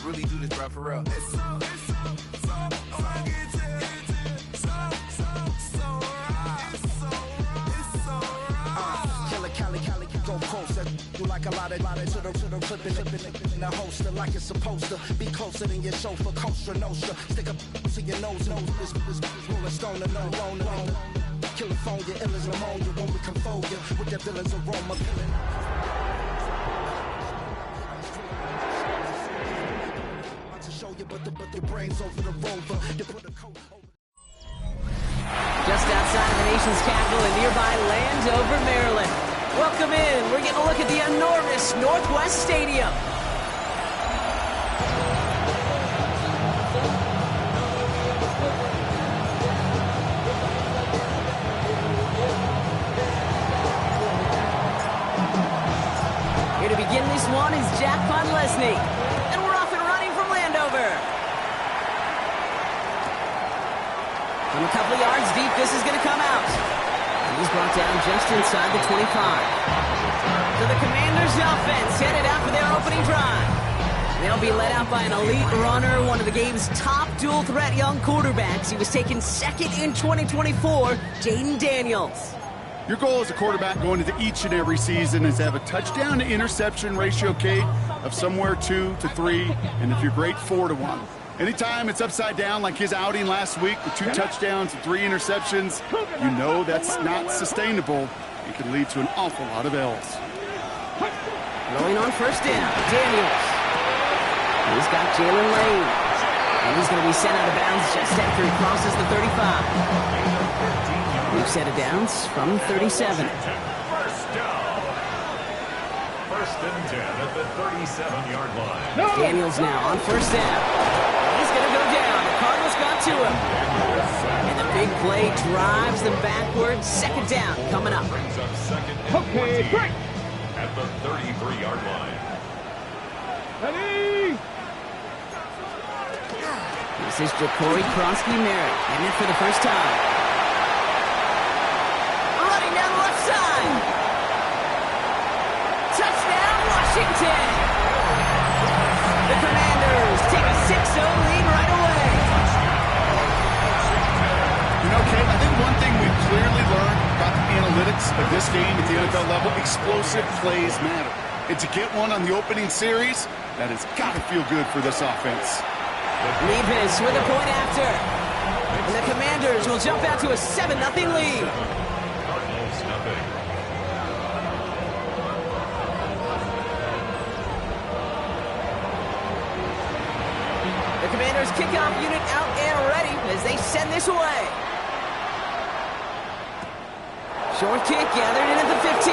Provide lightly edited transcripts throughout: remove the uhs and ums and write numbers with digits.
really do this, bro, for real. You like a lot of to the clipping in the holster like it's supposed to be closer than your chauffeur, Costa Nostra. Stick a to your nose, this rolling stone and no loan. California, ill as pneumonia when we confold you with the villain's aroma. To show you, but the brains over the rover. They put a coat over. Just outside of the nation's capital in nearby Landover, Maryland. Welcome in. We're getting a look at the enormous Northwest Stadium. Here to begin this one is Jack Podlesny. And we're off and running from Landover. From a couple of yards deep, this is going to come out. He's brought down just inside the 25. So the Commanders' offense headed out for their opening drive. They'll be led out by an elite runner, one of the game's top dual-threat young quarterbacks. He was taken second in 2024, Jayden Daniels. Your goal as a quarterback going into each and every season is to have a touchdown to interception ratio, Kate, of somewhere 2 to 3, and if you're great, 4 to 1. Anytime it's upside down like his outing last week with 2 touchdowns and 3 interceptions, you know that's not sustainable. It could lead to an awful lot of L's. Going on first down, Daniels. He's got Jalen Lane. And he's going to be sent out of bounds just after he crosses the 35. We've set of downs from 37. First down. First and 10 at the 37-yard line. Daniels now on first down. He's going to go down. The Cardinals got to him. And the big play drives them backwards. Second down coming up. Brings up second and 20 at the 33-yard line. Ready? This is Ja'Cory Kronsky-Merritt heading it for the first time. Running down the left side. Touchdown, Washington. The Commanders take a 6-0 lead right away. You know, Kate, I think one thing we've clearly learned about the analytics of this game at the NFL level, explosive plays matter. And to get one on the opening series, that has got to feel good for this offense. Levis with a point after. And the Commanders will jump out to a 7-0 lead. Cardinals nothing. The Commanders kickoff unit out and ready as they send this away. Short kick gathered in at the 15.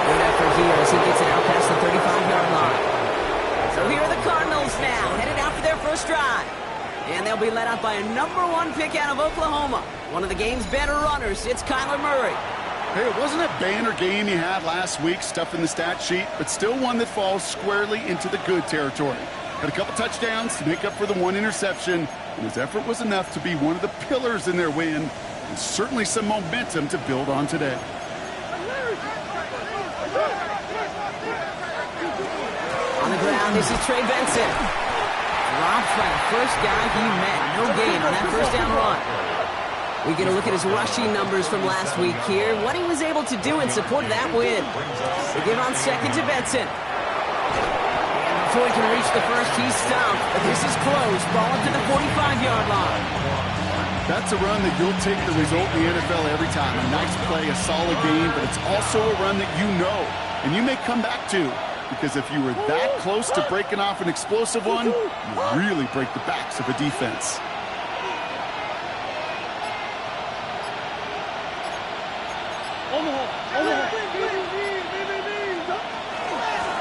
Good effort here as he gets it out past the 35-yard line. So here are the Cardinals now, headed out for their first drive. And they'll be led out by a #1 pick out of Oklahoma. One of the game's better runners, it's Kyler Murray. Hey, it wasn't a banner game he had last week, stuff in the stat sheet, but still one that falls squarely into the good territory. Got a couple touchdowns to make up for the 1 interception, and his effort was enough to be one of the pillars in their win, and certainly some momentum to build on today. On the ground, this is Trey Benson. Dropped by the first guy he met. No gain on that first down run. We get a look at his rushing numbers from last week here. What he was able to do in support of that win. They give on second to Benson. And before he can reach the first, he's stopped. But this is close. Ball up to the 45-yard line. That's a run that you'll take the result in the NFL every time. A nice play, a solid game, but it's also a run that you know, and you may come back to. Because if you were that close to breaking off an explosive one, you really break the backs of a defense.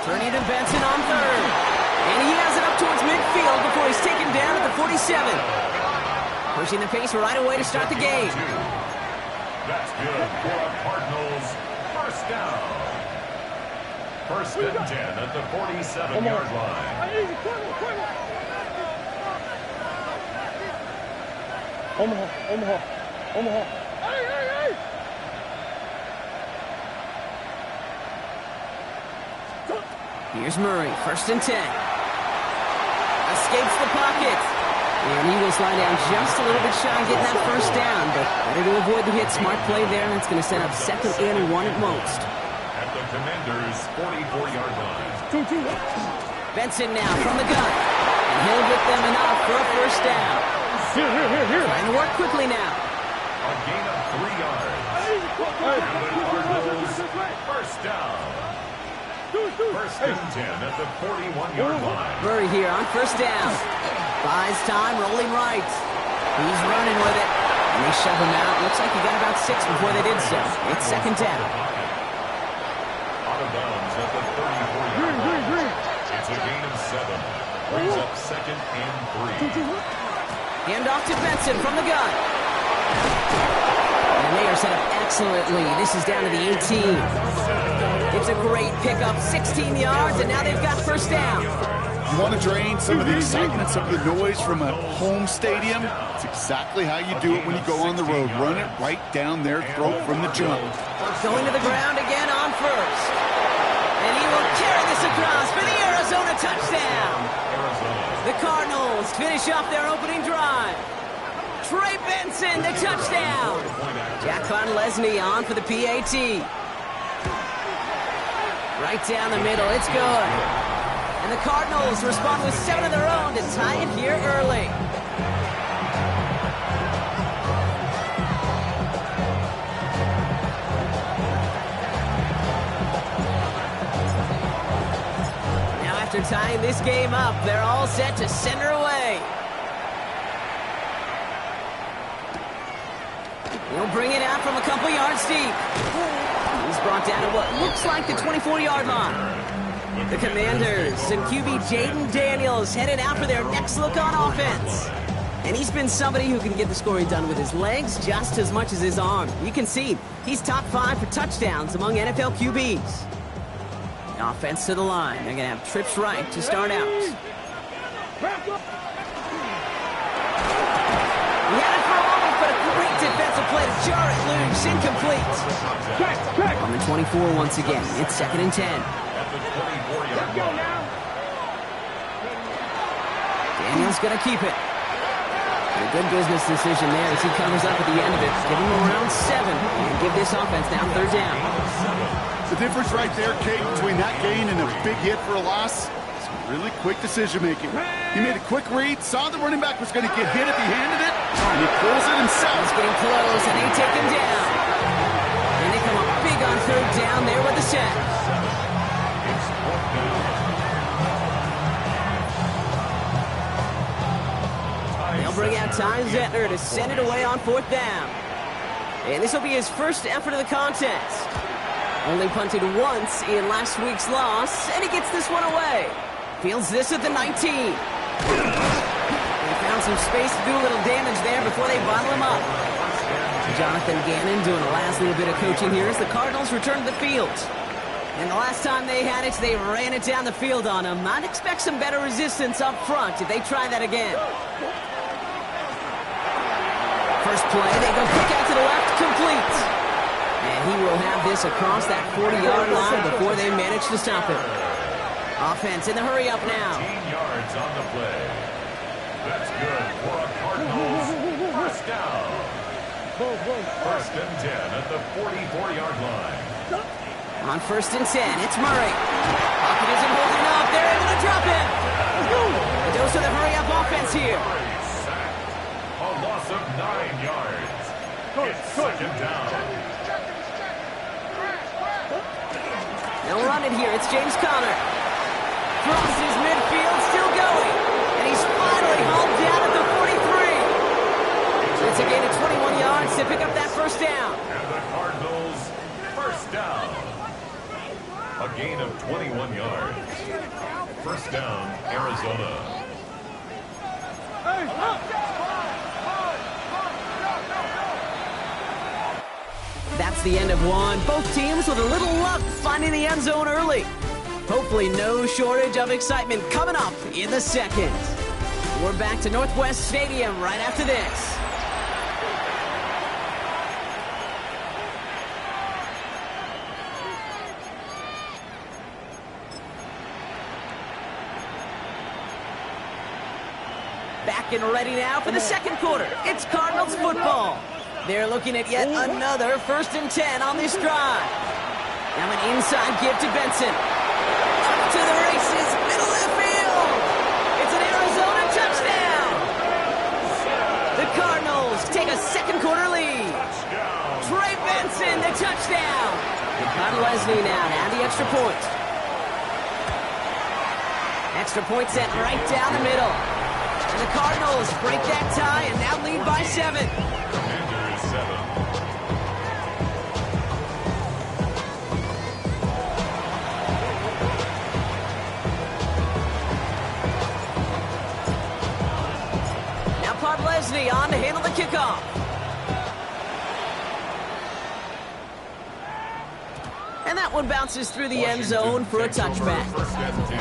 Turning to Benson on third. And he has it up towards midfield before he's taken down at the 47. Pushing the pace right away to start the game. That's good for the Cardinals. First down. First and 10 at the 47-yard line. Omaha. Hey! Here's Murray, 1st and 10. Escapes the pocket. And he will slide down just a little bit shy of getting that 1st down, but better to avoid the hit. Smart play there, and it's going to set up 2nd and 1 at most. At the Commanders' 44-yard line. Benson now from the gun. And he'll get them enough for a 1st down. Trying to work quickly now. A gain of 3 yards. And the Cardinals, 1st down. 1st and 10 at the 41-yard line. Murray here on 1st down. Buys time, rolling right. He's running with it. And they shove him out. Looks like he got about 6 before they did so. It's 2nd down. Out of bounds at the 34-yard line. It's a gain of 7. Brings up 2nd and 3. Hand off to Benson from the gun. And they are set up excellently. This is down to the 18. It's a great pickup, 16 yards, and now they've got 1st down. You want to drain some of the excitement, some of the noise from a home stadium? It's exactly how you do it when you go on the road. Run it right down their throat from the jump. Going to the ground again on 1st. And he will carry this across for the Arizona touchdown. The Cardinals finish off their opening drive. Trey Benson, the touchdown. Jack Von Leslie on for the PAT. Right down the middle, it's good. And the Cardinals respond with 7 of their own to tie it here early. Now after tying this game up, they're all set to send her away. He'll bring it out from a couple yards deep. He's brought down to what looks like the 24-yard line. The Commanders and QB Jaden Daniels headed out for their next look on offense. And he's been somebody who can get the scoring done with his legs just as much as his arm. You can see he's top 5 for touchdowns among NFL QBs. Offense to the line. They're going to have trips right to start out. He had it for a moment, but a great defensive play to jar it loose. Incomplete. On the 24 once again. It's 2nd and 10. Daniels going to keep it. A good business decision there as he covers up at the end of it. Give him around 7 and give this offense now 3rd down. The difference right there, Kate, between that gain and a big hit for a loss is really quick decision-making. He made a quick read, saw the running back was going to get hit if he handed it, and he pulls it himself. It's getting close, and they take him down. And they come up big on 3rd down there with the sack. They'll bring out Ty Zentner to send it away on 4th down. And this will be his first effort of the contest. Only punted once in last week's loss, and he gets this one away. Fields this at the 19. They found some space to do a little damage there before they bottle him up. Jonathan Gannon doing the last little bit of coaching here as the Cardinals return to the field. And the last time they had it, they ran it down the field on him. I'd expect some better resistance up front if they try that again. First play, they go quick out to the left, complete. And he will have this across that 40-yard line before they manage to stop it. Offense in the hurry up now. 15 yards on the play. That's good for a Cardinals 1st down. 1st and 10 at the 44-yard line. On 1st and 10, it's Murray. Pocket isn't holding up. They're able to drop him. A dose of the hurry up offense here. A loss of 9 yards. It's 2nd down. They'll run it here. It's James Conner. Crosses midfield, still going. And he's finally hauled down at the 43. It's a gain of 21 yards to pick up that 1st down. And the Cardinals 1st down. A gain of 21 yards. 1st down, Arizona. That's the end of one. Both teams with a little luck finding the end zone early. Hopefully no shortage of excitement coming up in the 2nd. We're back to Northwest Stadium right after this. back and ready now for the second quarter. It's Cardinals football. They're looking at yet another 1st and 10 on this drive. Now an inside give to Benson. Up to the races, middle of the field. It's an Arizona touchdown. The Cardinals take a second quarter lead. Trey Benson, the touchdown. Todd Leslie now to add the extra point. Extra point set right down the middle. And the Cardinals break that tie and now lead by 7. Commanders 7. Now Podlesny on to handle the kickoff. And that one bounces through the end zone for a touchback. First and 10.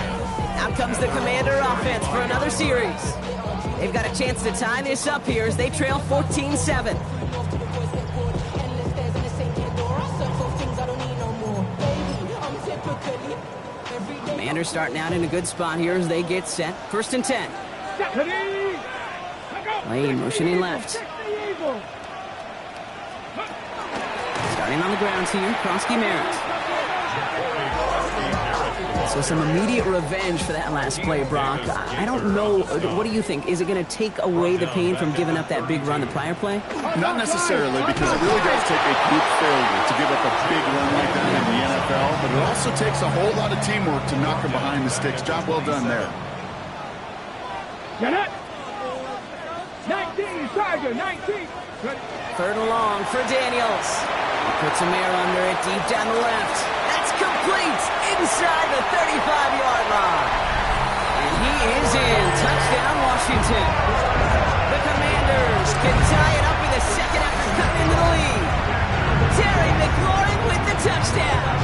Out comes the Commander offense for another series. They've got a chance to tie this up here as they trail 14-7. Commanders starting out in a good spot here as they get set. 1st and 10. Lane motioning left. Starting on the ground here, Kronsky Merritt. So some immediate revenge for that last play, Brock. I don't know. What do you think? Is it going to take away the pain from giving up that big run the prior play? Not necessarily, because it really does take a group failure to give up a big run like that in the NFL, but it also takes a whole lot of teamwork to knock them behind the sticks. Job well done there. Get it. 19, Tiger, 19. 3rd and long for Daniels. He puts a mirror under it deep down the left. That's complete inside the 35-yard line. And he is in. Touchdown, Washington. The Commanders can tie it up in the second after cutting into the lead. Terry McLaurin with the touchdown.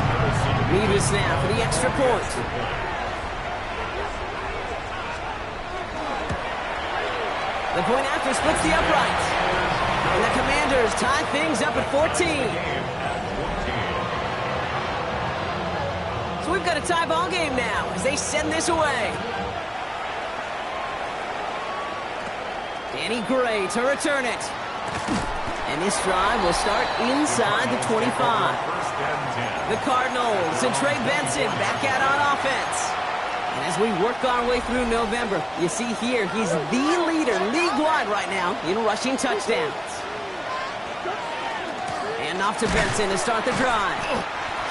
Revis now for the extra point. The point after splits the upright. And the Commanders tie things up at 14. So we've got a tie ball game now as they send this away. Danny Gray to return it. And this drive will start inside the 25. The Cardinals and Trey Benson back out on offense. And as we work our way through November, you see here, he's the leader league-wide right now in rushing touchdowns. And off to Benson to start the drive.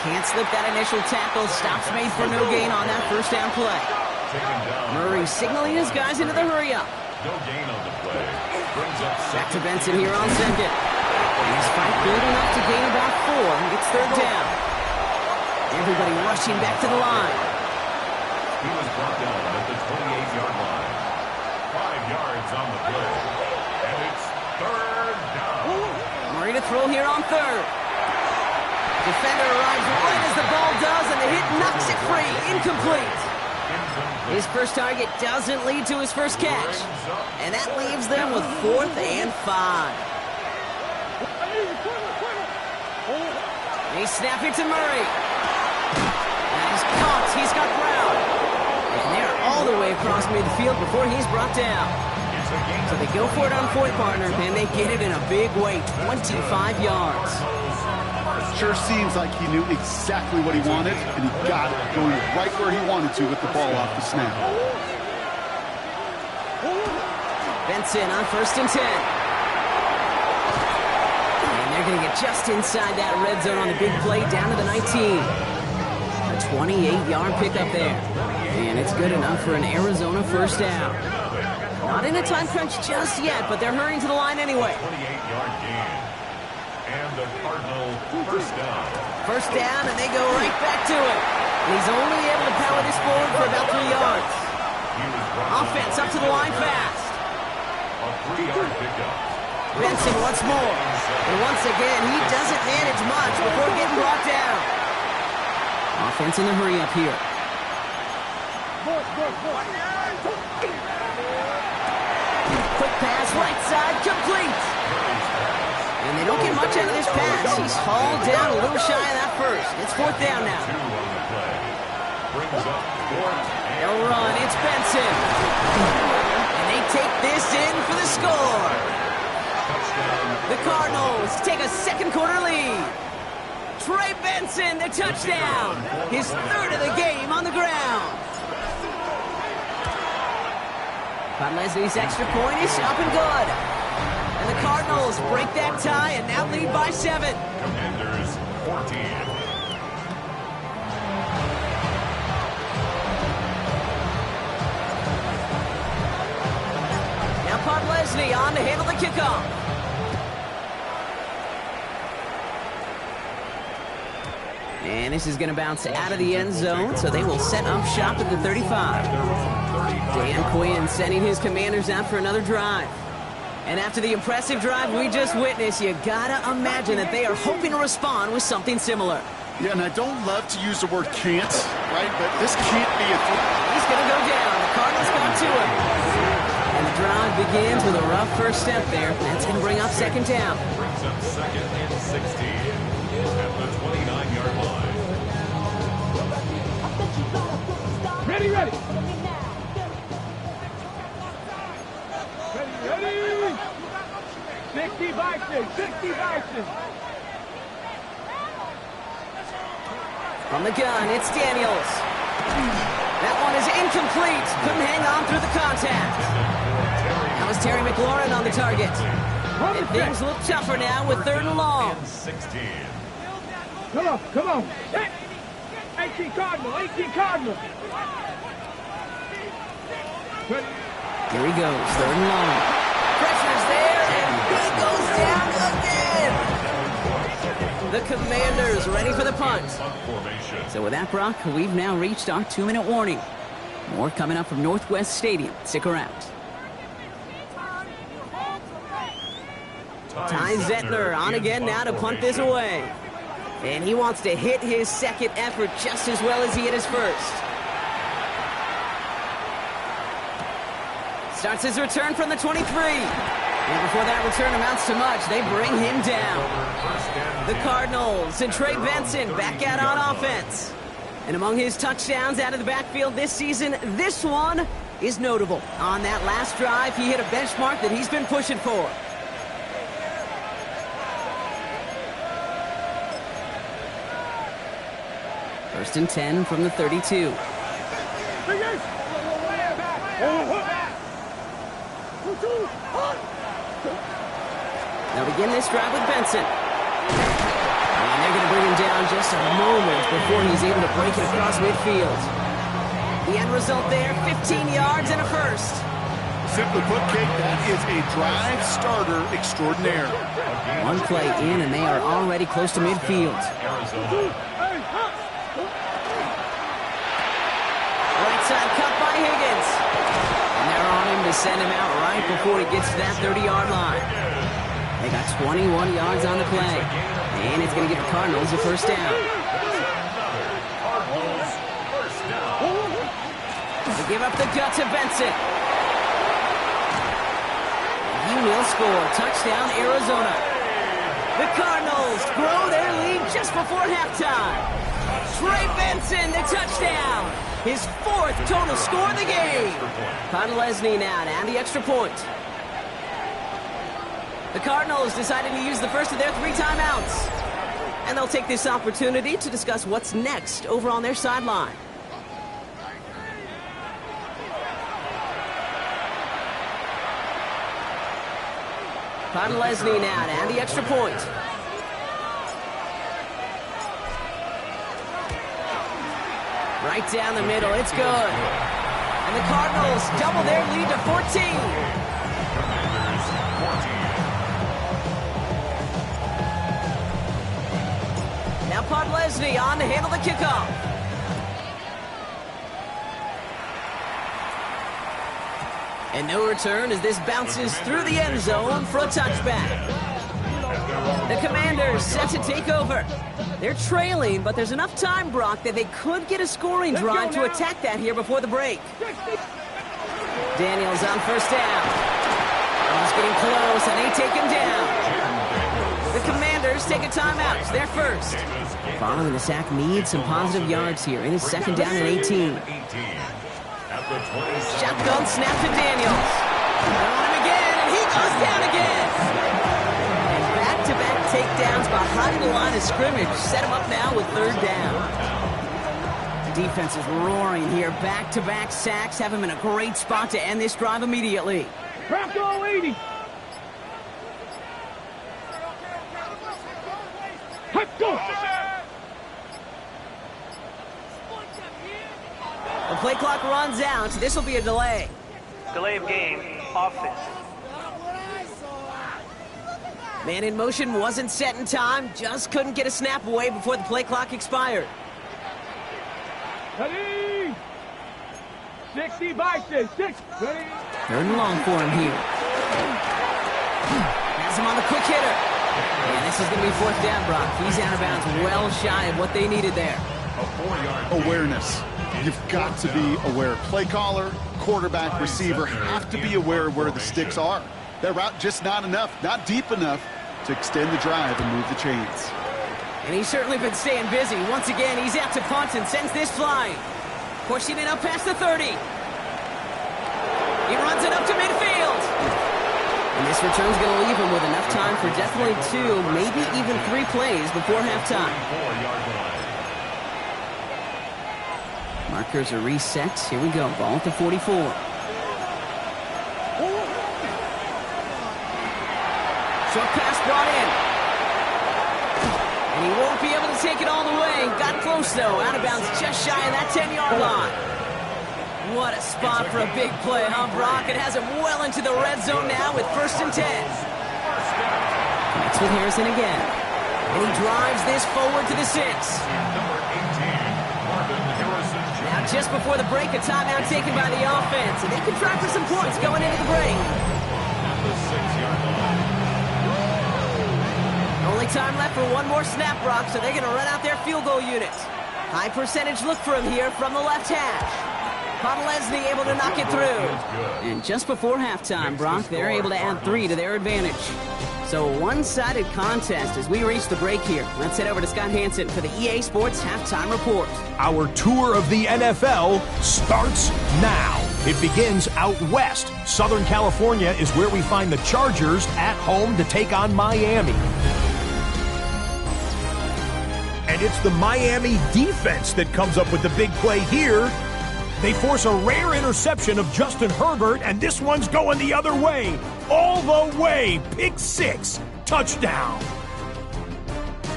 Can't slip that initial tackle. Stops made for no gain on that first down play. Murray signaling his guys into the hurry-up. No gain on the play. Brings up Back to Benson here on second. And his fight good enough to gain about 4. It's 3rd down. Everybody rushing back to the line. He was brought down at the 28-yard line. 5 yards on the play. And it's 3rd down. Murray to throw here on 3rd. Defender arrives right as the ball does, and the hit knocks it free. Incomplete. His first target doesn't lead to his first catch. And that leaves them with 4th and 5. They snap it to Murray. And he's caught. He's got Brown. And they're all the way across midfield before he's brought down. So they go for it on 4th, partner, and they get it in a big way, 25 yards. Sure seems like he knew exactly what he wanted, and he got it going right where he wanted to with the ball off the snap. Benson on 1st and 10. And they're going to get just inside that red zone on the big play down to the 19. A 28-yard pickup there. And it's good enough for an Arizona first down. Not in a time crunch just yet, but they're hurrying to the line anyway. 28-yard gain. And the Cardinal first down. First down, and they go right back to it. And he's only able to power this forward for about 3 yards. Offense up to the line fast. A 3-yard pickup. Benson once more. And once again, he doesn't manage much before getting brought down. Offense in the hurry up here. Quick pass, right side, complete. And they don't get much out of this pass. He's hauled down a little shy of that first. It's 4th down now. 2 on the play. Brings up 4th. They'll run. It's Benson. And they take this in score. The Cardinals take a second quarter lead. Trey Benson, the touchdown. His third of the game on the ground. Lesney's extra point is up and good. And the Cardinals break that tie and now lead by 7. Commanders 14. Leslie on to handle the kickoff. And this is going to bounce out of the end zone, so they will set up shop at the 35. Dan Quinn sending his Commanders out for another drive. And after the impressive drive we just witnessed, you gotta imagine that they are hoping to respond with something similar. Yeah, and I don't love to use the word can't, right? But this can't be a... He's going to go down. The Cardinals got to him. And the drive begins with a rough first step there. That's going to bring up second down. Brings up second and 16 at the 29-yard line. Ready, ready. Ready. 60 Vikings, 60 Vikings. From the gun, it's Daniels. That one is incomplete. Couldn't hang on through the contact. That was Terry McLaurin on the target. And things look tougher now with 3rd and long. 16. Come on. 18 Cardinal, 18 Cardinal. Here he goes, 3rd and long. Pressure's there, and he goes down again. The Commanders ready for the punt. So with that, Brock, we've now reached our 2-minute warning. More coming up from Northwest Stadium. Stick around. Ty Zettler on again now to punt this away. And he wants to hit his second effort just as well as he hit his first. Starts his return from the 23. And before that return amounts to much, they bring him down. The Cardinals and Trey Benson back out on offense. And among his touchdowns out of the backfield this season, this one is notable. On that last drive, he hit a benchmark that he's been pushing for. First and 10 from the 32. They'll begin this drive with Benson. And they're going to bring him down just a moment before he's able to break it across midfield. The end result there, 15 yards and a first. Simply put, Kate, that is a drive starter extraordinaire. One play in, and they are already close to midfield. Right side cut by Higgins. And they're on him to send him out right before he gets to that 30-yard line. They got 21 yards on the play. And it's going to give the Cardinals a first down. They give up the gut to Benson. He will score. Touchdown, Arizona. The Cardinals grow their lead just before halftime. Trey Benson, the touchdown. His 4th total score of the game. Lesney now to add the extra point. The Cardinals decided to use the first of their 3 timeouts. And they'll take this opportunity to discuss what's next over on their sideline. Lesney now to add the extra point. Right down the middle, it's good. And the Cardinals double their lead to 14. Lesney on to handle the kickoff. And no return as this bounces through the end zone for a touchback. The Commanders set to take over. They're trailing, but there's enough time, Brock, that they could get a scoring drive to attack that here before the break. Daniels on first down. He's getting close, and they take him down. The Commanders take a timeout. It's their first. Following the sack, needs some positive yards here. It is second down and 18. Shotgun snap to Daniels. On him again, and He goes down again. And back-to-back takedowns behind the line of scrimmage. Set him up now with third down. The defense is roaring here. Back-to-back sacks have him in a great spot to end this drive immediately. Bronco 80. Let's go. The play clock runs out. This will be a delay. Delay of game, offense. Man in motion wasn't set in time. Just couldn't get a snap away before the play clock expired. Ready. 60 Bison. 6. Ready. Third and long for him here. Has him on the quick hitter. And this is going to be fourth down, Brock. He's out of bounds well shy of what they needed there. A 4-yard Awareness. You've got to be aware. Play caller, quarterback, receiver have to be aware of where the sticks are. That route just not enough, not deep enough to extend the drive and move the chains. And he's certainly been staying busy. Once again, he's out to punt and sends this flying. Pushing it up past the 30. He runs it up to midfield. And this return's going to leave him with enough time for definitely 2, maybe even 3 plays before halftime. 4-yard line. Markers are reset. Here we go. Ball at the 44. Short pass brought in. And he won't be able to take it all the way. Got close, though. Out of bounds just shy of that 10-yard line. What a spot for a big play, huh, Brock? It has him well into the red zone now with 1st and 10. Connects with Harrison again. And he drives this forward to the 6. Number 18, Marvin Harrison Jr. Now just before the break, a timeout taken by the offense. And they can try for some points going into the break. At the 6-yard line. Only time left for one more snap, Brock, so they're going to run out their field goal unit. High percentage look for him here from the left hash. Podolesny able to knock it through. And just before halftime, Brock, they're able to add 3 to their advantage. So a one-sided contest as we reach the break here. Let's head over to Scott Hansen for the EA Sports Halftime Report. Our tour of the NFL starts now. It begins out west. Southern California is where we find the Chargers at home to take on Miami. And it's the Miami defense that comes up with the big play here. They force a rare interception of Justin Herbert, and this one's going the other way. All the way. Pick 6. Touchdown.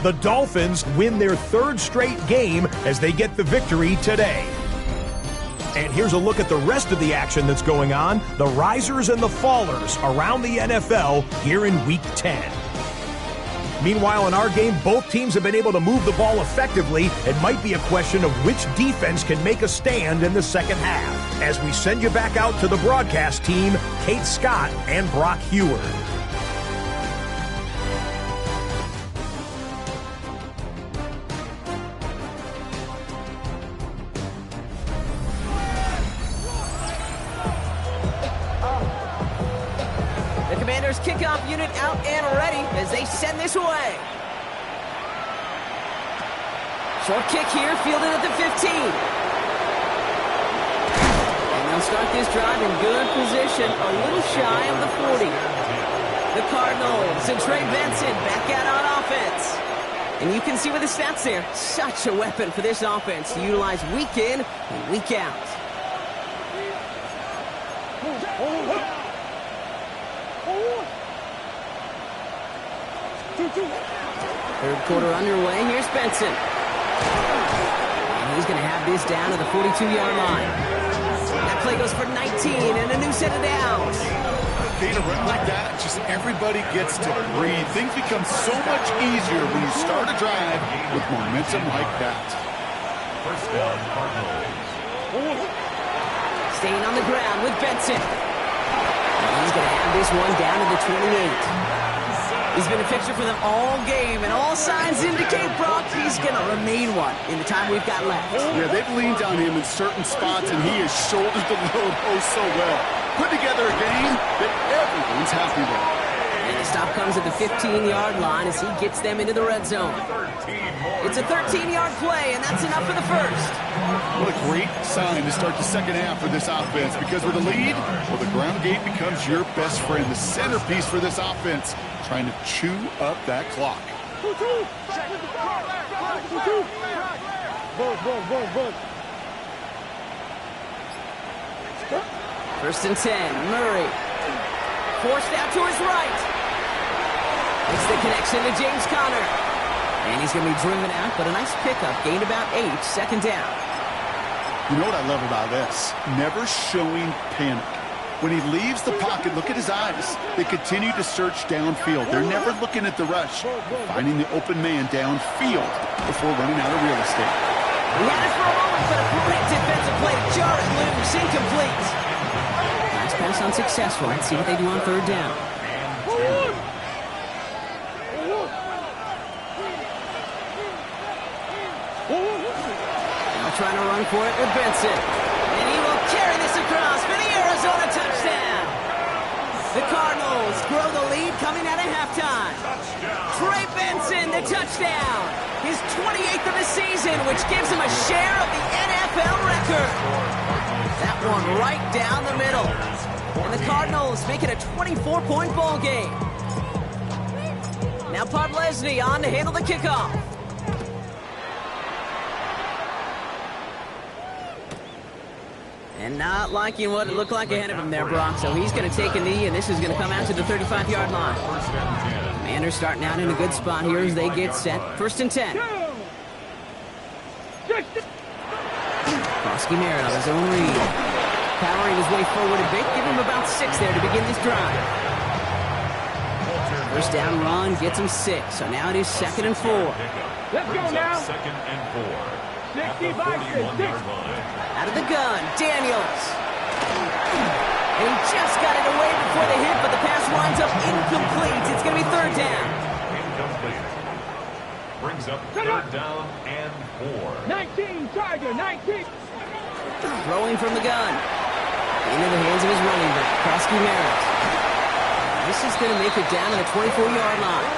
The Dolphins win their 3rd straight game as they get the victory today. And here's a look at the rest of the action that's going on. The risers and the fallers around the NFL here in Week 10. Meanwhile, in our game, both teams have been able to move the ball effectively. It might be a question of which defense can make a stand in the second half. As we send you back out to the broadcast team, Kate Scott and Brock Heward. Kickoff unit out and ready as they send this away. Short kick here, fielded at the 15. And they'll start this drive in good position, a little shy of the 40. The Cardinals and Trey Benson back out on offense. And you can see with the stats there, such a weapon for this offense to utilize week in and week out. Third quarter underway. Here's Benson. And he's going to have this down to the 42-yard line. That play goes for 19 and a new set of downs. In a run like that, just everybody gets to breathe. Things become so much easier when you start a drive with momentum like that. First down, Cardinals. Staying on the ground with Benson. And he's going to have this one down to the 28. He's been a fixture for them all game, and all signs indicate, Brock, he's going to remain one in the time we've got left. Yeah, they've leaned on him in certain spots, and he has shouldered the load oh so well. Put together a game that everyone's happy with. And the stop comes at the 15-yard line as he gets them into the red zone. It's a 13-yard play, and that's enough for the first. What a great sign to start the second half for this offense, because with a lead, well, the ground game becomes your best friend, the centerpiece for this offense, trying to chew up that clock. First and 10, Murray. Forced out to his right. It's the connection to James Conner. And he's going to be driven out, but a nice pickup. Gained about 8, second down. You know what I love about this? Never showing panic. When he leaves the pocket, look at his eyes. They continue to search downfield. They're never looking at the rush. They're finding the open man downfield before running out of real estate. He had it for a moment, but a great defensive play to jar it loose. Incomplete. Nice pass unsuccessful. Let's see what they do on third down. Now trying to run for it with Benson. And he will carry this across for the Arizona touchdown. The Cardinals grow the lead coming out of halftime. Trey Benson, the touchdown. His 28th of the season, which gives him a share of the NFL record. That one right down the middle. And the Cardinals make it a 24-point ball game. Now Podlesny on to handle the kickoff. And not liking what it looked like ahead of him there, Brock. So he's going to take a knee, and this is going to come out to the 35-yard line. Commanders starting out in a good spot here as they get set. First and 10. Krosky Merritt on his own read. Powering his way forward a bit. Give him about 6 there to begin this drive. First down run gets him 6. So now it is 2nd and 4. Let's go now. 2nd and 4. 60 by 6. Out of the gun, Daniels. And he just got it away before the hit, but the pass winds up incomplete. It's going to be third down. Incomplete. Brings up third down and 4. 19, Tiger, 19. Throwing from the gun. Into the hands of his running back, Krosky Merritt. This is going to make it down to the 24-yard line.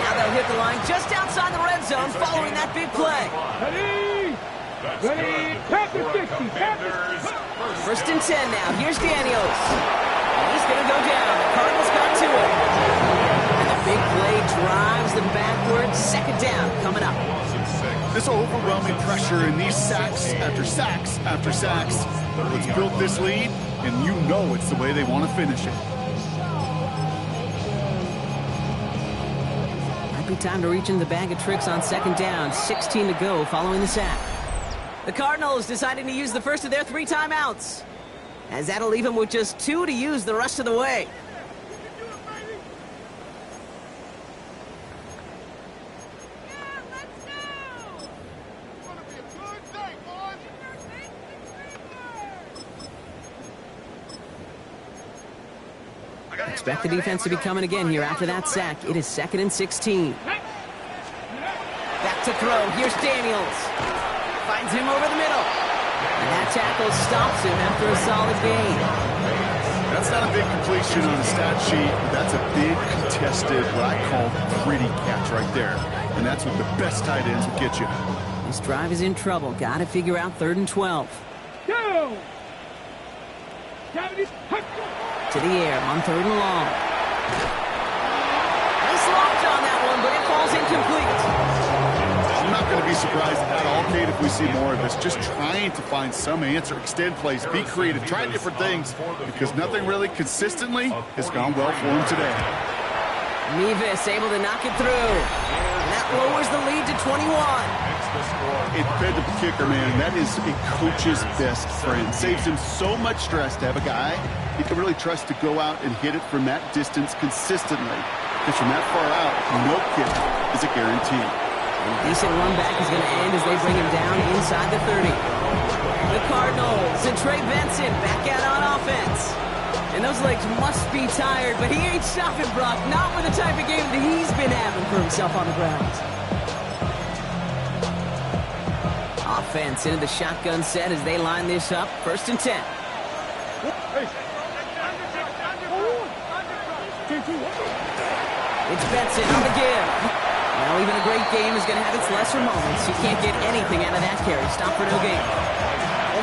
Now they'll hit the line just outside the red zone following that big play. Ready? Ready? Panther 60. Panther. First and 10 now. Here's Daniels. And he's going to go down. The Cardinals got to it. And the big play drives them backwards. Second down coming up. This overwhelming pressure and these sacks after sacks after sacks, what's built this lead, and you know it's the way they want to finish it. Might be time to reach in the bag of tricks on second down. 16 to go following the sack. The Cardinals deciding to use the first of their 3 timeouts, as that'll leave them with just 2 to use the rest of the way. Expect the defense to be coming again here after that sack. It is 2nd and 16. Back to throw. Here's Daniels. Finds him over the middle. And that tackle stops him after a solid gain. That's not a big completion on the stat sheet, but that's a big contested, what I call gritty catch right there. And that's what the best tight ends will get you. This drive is in trouble. Got to figure out 3rd and 12. Go! To the air on 3rd and long. Nice launch on that one, but it falls incomplete. I'm not going to be surprised at all, Kate, if we see more of this. Just trying to find some answer, extend plays, be creative, try different things, because nothing really consistently has gone well for him today. Nevis able to knock it through. And that lowers the lead to 21. It fed the kicker, man. That is a coach's best friend. Saves him so much stress to have a guy he can really trust to go out and hit it from that distance consistently. Because from that far out, no kick is a guarantee. And decent run back is going to end as they bring him down inside the 30. The Cardinals and Trey Benson back out on offense. And those legs must be tired, but he ain't stopping, Brock. Not with the type of game that he's been having for himself on the ground. Offense into the shotgun set as they line this up. 1st and 10. It's Benson on the give. Now even a great game is going to have its lesser moments. You can't get anything out of that carry. Stop for no gain.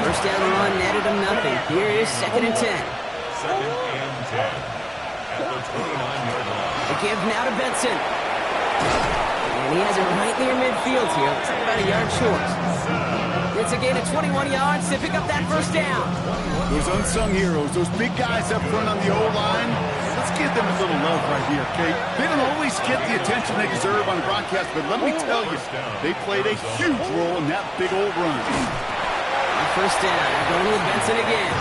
First down run netted him nothing. Here is 2nd and 10. 2nd and 10 at the 29-yard line. The give now to Benson. And he has it right near midfield here. Looks like about a yard short. It's a gain of 21 yards to pick up that first down. Those unsung heroes, those big guys up front on the O-line, let's give them a little love right here, Kate. They don't always get the attention they deserve on the broadcast, but let me tell you, they played a huge role in that big old run. First down, going with Benson again.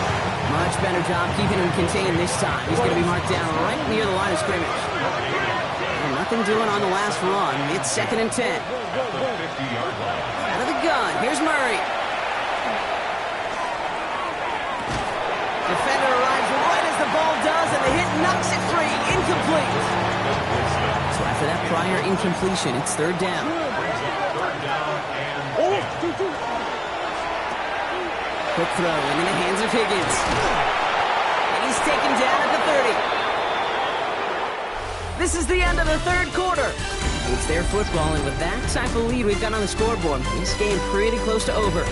Much better job keeping him contained this time. He's going to be marked down right near the line of scrimmage. And nothing doing on the last run. It's 2nd and 10. Out of the gun, here's Murray. Defender arrives right as the ball does, and the hit knocks it free. Incomplete. So after that prior incompletion, it's 3rd down. Quick throw into the hands of Higgins. And he's taken down at the 30. This is the end of the 3rd quarter. It's their football, and with that type of lead we've got on the scoreboard, this game pretty close to over.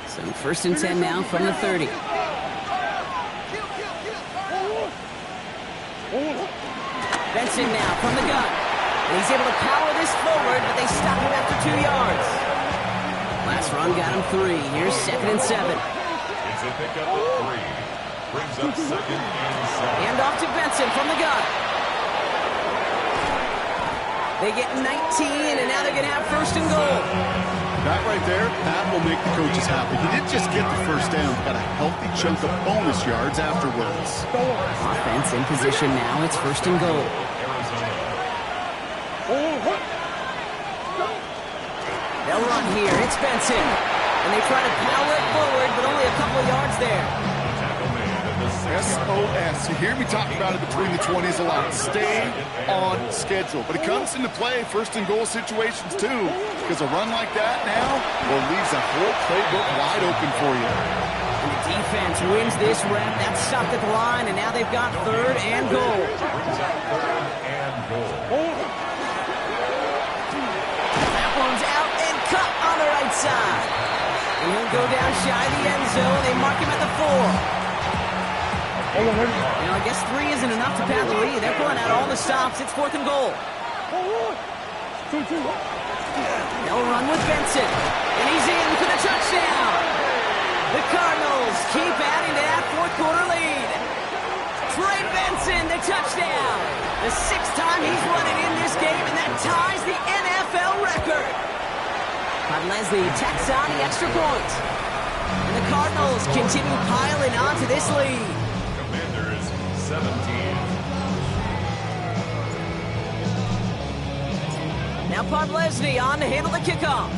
So 1st and 10 now from the 30. Benson now from the gun. And he's able to power this forward, but they stop him after 2 yards. Last run got him 3. Here's 2nd and 7. It's a pickup of 3. Brings up 2nd and 7. Hand off to Benson from the gun. They get 19, and now they're going to have 1st and goal. That right there, that will make the coaches happy. He didn't just get the first down, got a healthy chunk of bonus yards afterwards. Offense in position now. It's 1st and goal. They'll run here. It's Benson. And they try to power it forward, but only a couple of yards there. SOS. You hear me talk about it between the 20s a lot. Stay on schedule. But it comes into play 1st and goal situations too. Because a run like that now, well, leaves a whole playbook wide open for you. And the defense wins this rep. That's stopped at the line, and now they've got 3rd and goal. That one's out and cut on the right side. And he'll go down shy of the end zone. They mark him at the 4. You know, I guess 3 isn't enough to pad the lead. They're pulling out all the stops. It's 4th and goal. They'll run with Benson. And he's in for the touchdown. The Cardinals keep adding to that 4th quarter lead. Trey Benson, the touchdown. The 6th time he's running in this game, and that ties the NFL record. Todd Leslie tacks on the extra point. And the Cardinals continue piling on to this lead. 17. Now Podlesny on to handle the kickoff.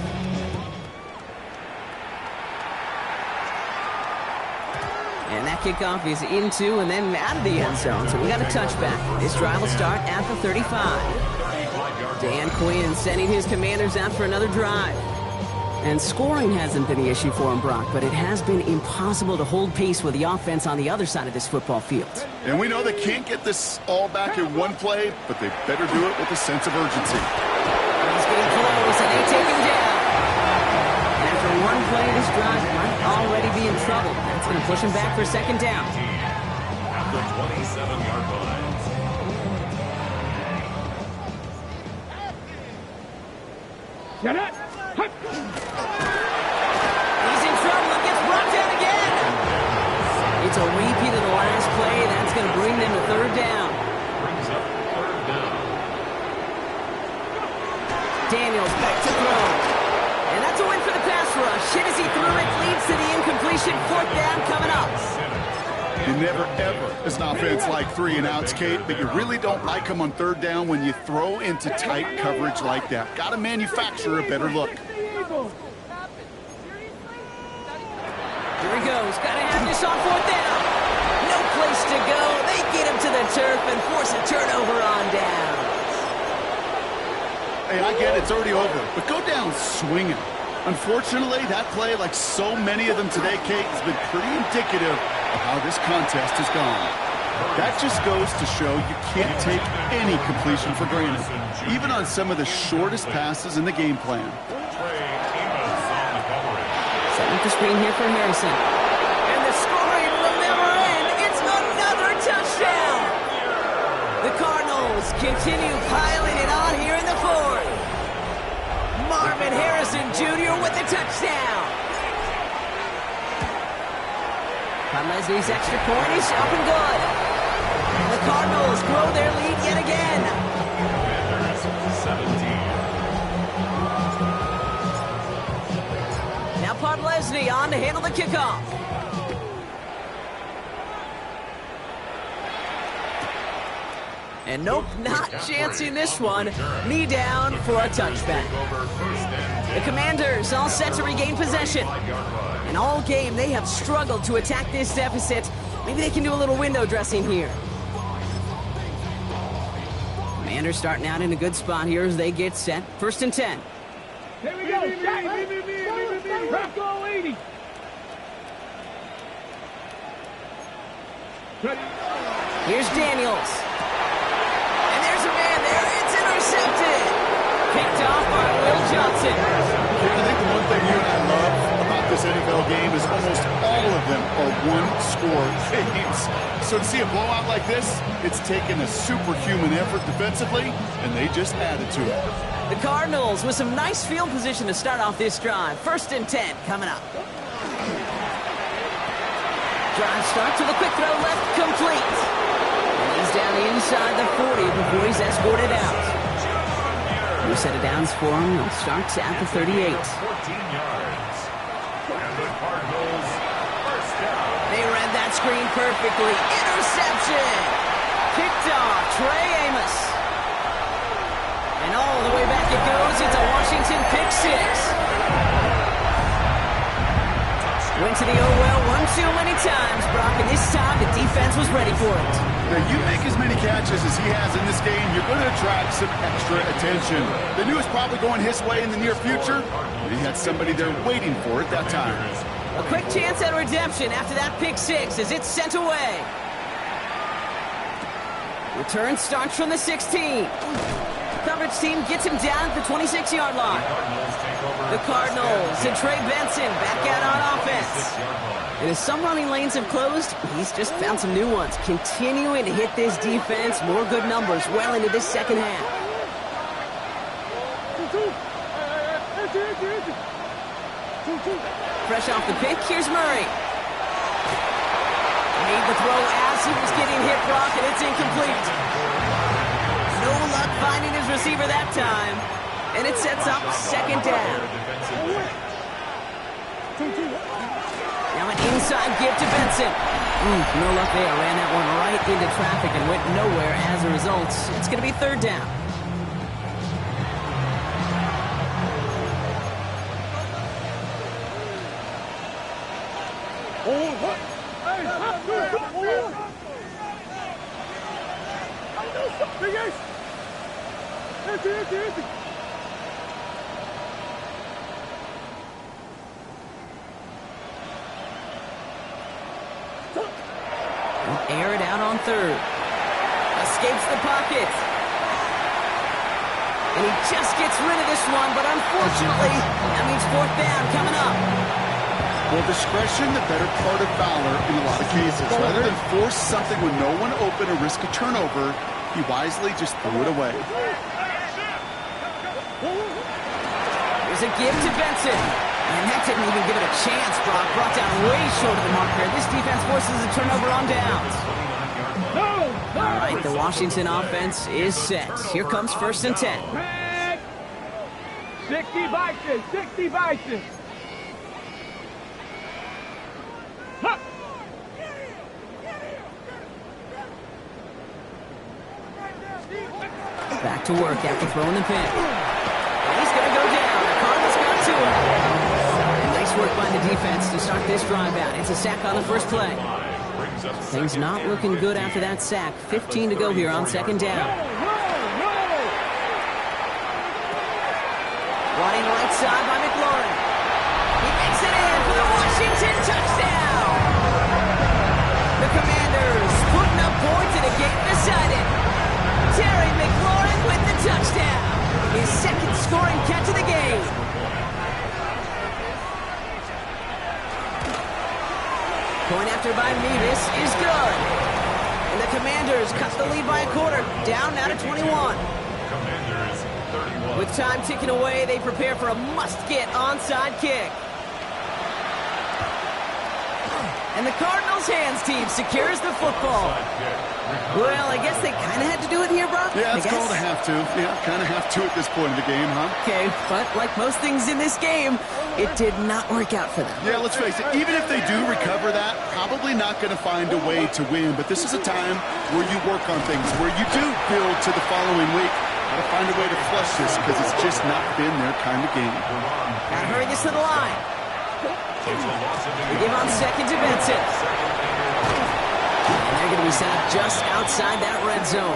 And that kickoff is into and then out of the end zone. So we got a touchback. This drive will start at the 35. Dan Quinn sending his Commanders out for another drive. And scoring hasn't been the issue for him, Brock, but it has been impossible to hold pace with the offense on the other side of this football field. And we know they can't get this all back in one play, but they better do it with a sense of urgency. He's getting close, and they take him down. And after one play, this drive might already be in trouble. That's going to push him back for 2nd down. At the 27-yard line. Shut up. He's in trouble and gets brought down again. It's a repeat of the last play. That's going to bring them to 3rd down. Brings up 3rd down. Daniels back to throw. And that's a win for the pass rush. Hit as he threw it, leads to the incompletion. 4th down coming up. You never, ever, as an offense, like 3 and outs, Kate, but you really don't like them on 3rd down when you throw into tight coverage like that. Got to manufacture a better look. Here he goes. Got to have this on 4th down. No place to go. They get him to the turf and force a turnover on down. Hey, I get it, it's already over, but go down swinging. Unfortunately, that play, like so many of them today, Kate, has been pretty indicative of how this contest has gone. That just goes to show you can't take any completion for granted, even on some of the shortest passes in the game plan. Setting up the screen here for Harrison. And the scoring will never end. It's another touchdown. The Cardinals continue piling it on here in the fourth. Marvin Harrison Jr. with the touchdown. Todd Leslie's extra point is up and good. The Cardinals grow their lead yet again. Commanders 17. Now Todd Leslie on to handle the kickoff. And nope, not chancing this one. Knee down for a touchback. The Commanders all set to regain possession. And all game, they have struggled to attack this deficit. Maybe they can do a little window dressing here. Commanders starting out in a good spot here as they get set. 1st and 10. Here we go. Let's go, 80. Here's Daniels. And there's a man there. It's intercepted. Picked off by Will Johnson. I think the one thing you and I love about this NFL game is almost all of them are one-score games. So to see a blowout like this, it's taken a superhuman effort defensively, and they just added to it. The Cardinals with some nice field position to start off this drive. 1st and 10 coming up. Drive starts with a quick throw left, complete. And he's down inside the 40 before he's escorted out. New set of downs for him. He'll start at the 38. 14 yards. And the Cardinals first down. They read that screen perfectly. Interception. Picked off Trey Amos. And all the way back it goes. It's a Washington pick six. Went to the well one too many times, Brock, and this time the defense was ready for it. Now, you make as many catches as he has in this game, you're going to attract some extra attention. They knew it was probably going his way in the near future, and he had somebody there waiting for it that time. A quick chance at redemption after that pick six as it's sent away. Return starts from the 16. Coverage team gets him down at the 26-yard line. The Cardinals and Trey Benson back out on offense. And as some running lanes have closed, he's just found some new ones. Continuing to hit this defense, more good numbers well into this second half. Fresh off the pick, here's Murray. Made the throw as he was getting hit, Brock, and it's incomplete. No luck finding his receiver that time. And it sets up 2nd down. Now an inside give to Benson. No luck there. Ran that one right into traffic and went nowhere as a result. It's going to be 3rd down. Air it out on 3rd. Escapes the pocket. And he just gets rid of this one, but unfortunately, that means 4th down coming up. Well, discretion, the better part of valor in a lot of cases. Rather than force something with no one open or risk a turnover, he wisely just threw it away. There's a give to Benson. And that didn't even give it a chance, Brock. Brought down way short of the mark there. This defense forces a turnover on downs. All right, the Washington offense is set. Here comes 1st and 10. 60 Vikings, 60 Vikings. Back to work after throwing the pin. And he's going to go down. The Cardinals got to him. And nice work by the defense to start this drive out. It's a sack on the first play. Things not looking good after that sack. 15 to go here on 2nd down. Running right side by McLaurin. He makes it in for the Washington touchdown. The Commanders putting up points in a game decided. Terry McLaurin with the touchdown. His second scoring catch of the game. Point after by Mevis is good. And the Commanders cut the lead by a quarter. Down now to 21. Commanders 31. With time ticking away, they prepare for a must-get onside kick. And the Cardinals' hands team secures the football. Well, I guess they kind of had to do it here, Brock. Yeah, it's called a have to. Yeah, kind of have to at this point of the game, huh? Okay, but like most things in this game, it did not work out for them. Yeah, let's face it, even if they do recover that, probably not going to find a way to win. But this is a time where you work on things, where you do build to the following week. Got to find a way to flush this because it's just not been their kind of game. Gotta hurry this to the line. We give on second to Benson. And they're going to be set just outside that red zone.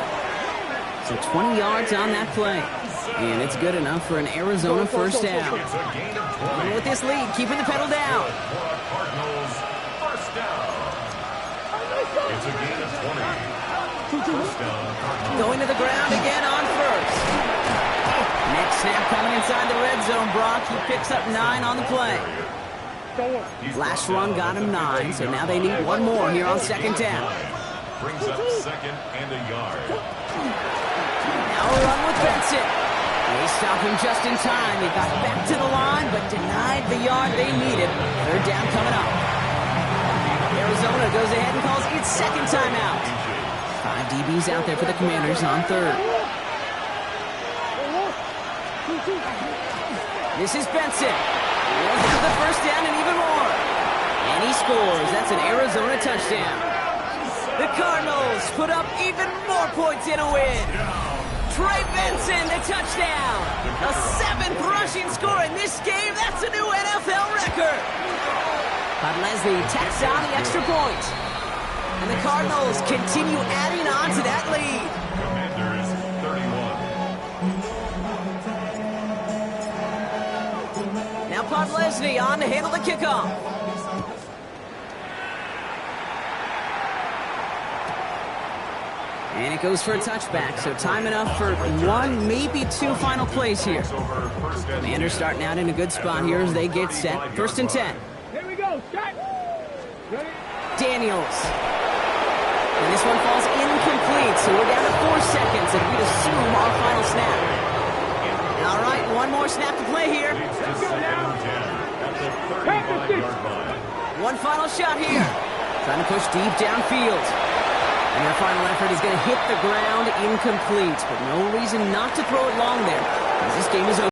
So 20 yards on that play. And it's good enough for an Arizona first down. Going with this lead, keeping the pedal down. Cardinals first down. It's a gain of 20. First down, Cardinals. Going to the ground again on first. Next snap coming inside the red zone, Brock. He picks up 9 on the play. Last run got him 9, so now they need one more here on second down. Brings up second and a yard. Now a run with Benson. They stop him just in time. They got back to the line, but denied the yard they needed. Third down coming up. Arizona goes ahead and calls its second timeout. 5 DBs out there for the Commanders on third. This is Benson. He'll have the first down and even more. And he scores. That's an Arizona touchdown. The Cardinals put up even more points in a win. Trey Benson, the touchdown. A 7th rushing score in this game. That's a new NFL record. But Leslie tacks on the extra point. And the Cardinals continue adding on to that lead. Commanders 31. Now Pod Leslie on to handle the kickoff. And it goes for a touchback, so time enough for 1, maybe 2 final plays here. Commanders starting out in a good spot here as they get set. First and 10. Here we go. Shot. Daniels. And this one falls incomplete, so we're down to 4 seconds, and we'd assume our final snap. All right, one more snap to play here. Let's go now. At the 35-yard line. One final shot here. Trying to push deep downfield. And their final effort is going to hit the ground incomplete, but no reason not to throw it long there, as this game is over.